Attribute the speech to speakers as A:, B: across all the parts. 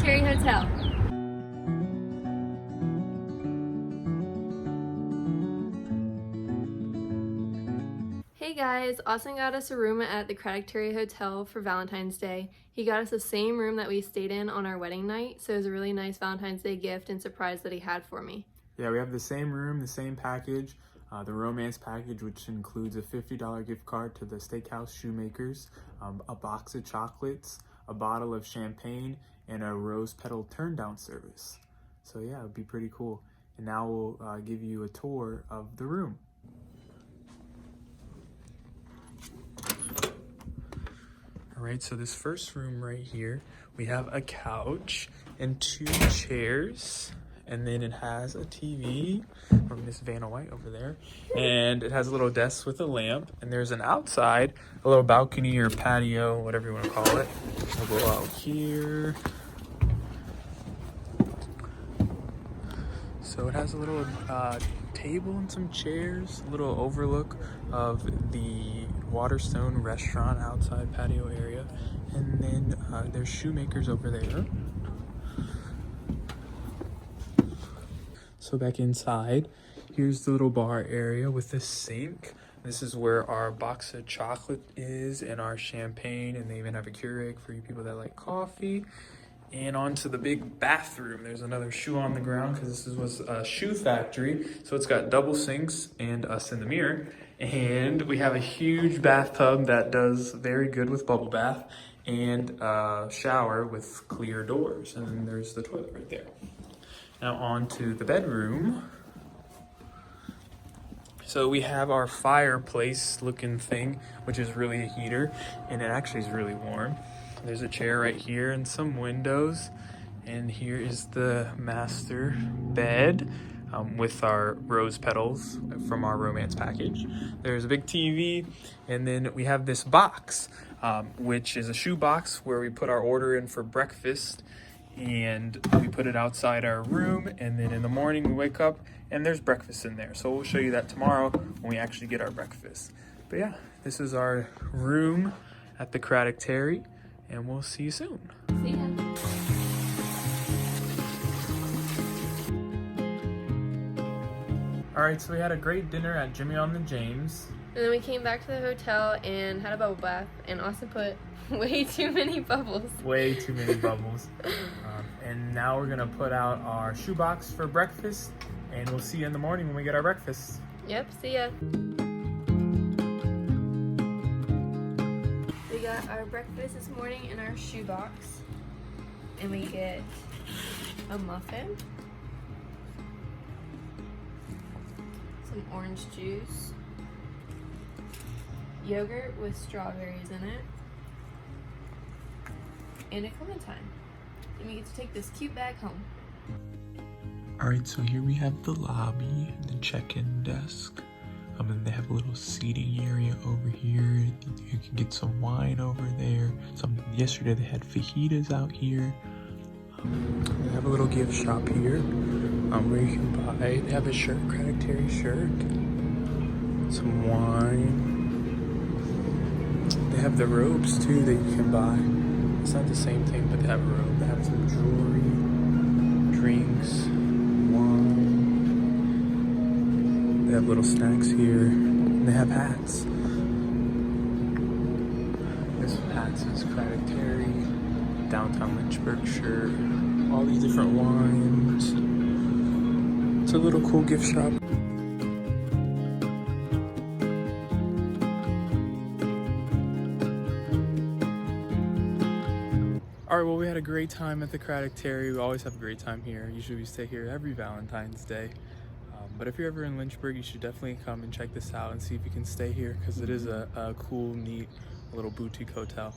A: Terry Hotel. Hey guys, Austin got us a room at the Craddock Terry Hotel for Valentine's Day. He got us the same room that we stayed in on our wedding night, so it was a really nice Valentine's Day gift and surprise that he had for me.
B: Yeah, we have the same room, the same package, the romance package, which includes a $50 gift card to the Steakhouse Shoemakers, a box of chocolates, a bottle of champagne, and a rose petal turn down service. So yeah, it would be pretty cool. And now we'll give you a tour of the room. All right, so this first room right here, we have a couch and 2 chairs. And then it has a TV from Miss Vanna White over there. And it has a little desk with a lamp. And there's an outside, a little balcony or patio, whatever you want to call it. We'll go out here. So it has a little table and some chairs, a little overlook of the Waterstone restaurant outside patio area. And then there's Shoemakers over there. So back inside, here's the little bar area with the sink. This is where our box of chocolate is and our champagne, and they even have a Keurig for you people that like coffee. And onto the big bathroom. There's another shoe on the ground because this was a shoe factory. So it's got double sinks and us in the mirror. And we have a huge bathtub that does very good with bubble bath and a shower with clear doors. And then there's the toilet right there. Now on to the bedroom. So we have our fireplace looking thing, which is really a heater, and it actually is really warm. There's a chair right here and some windows. And here is the master bed with our rose petals from our romance package. There's a big TV, and then we have this box, which is a shoe box where we put our order in for breakfast. And we put it outside our room, and then in the morning we wake up and there's breakfast in there. So we'll show you that tomorrow when we actually get our breakfast. But yeah, this is our room at the Craddock Terry, and we'll see you soon.
A: See ya.
B: All right, so we had a great dinner at Jimmy on the James.
A: And then we came back to the hotel and had a bubble bath, and Austin put way too many bubbles.
B: Way too many bubbles. And now we're gonna put out our shoebox for breakfast, and we'll see you in the morning when we get our breakfast.
A: Yep, see ya. We got our breakfast this morning in our shoebox, and we get a muffin, some orange juice, yogurt with strawberries in it, and a Clementine. And we get to take this cute bag home.
C: All right, so here we have the lobby, the check-in desk. And they have a little seating area over here. You can get some wine over there. Yesterday they had fajitas out here.
B: They have a little gift shop here where you can buy. They have a shirt, Craddock Terry shirt, some wine. They have the robes too that you can buy. It's not the same thing, but they have a robe. They have some jewelry, drinks, wine. They have little snacks here. And they have hats. This hats is Craddock Terry, downtown Lynchburg shirt, all these different wines. It's a little cool gift shop. All right, well, we had a great time at the Craddock Terry. We always have a great time here. Usually we stay here every Valentine's Day. But if you're ever in Lynchburg, you should definitely come and check this out and see if you can stay here, because it is a cool, neat little boutique hotel.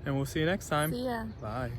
B: And we'll see you next time.
A: See ya.
B: Bye.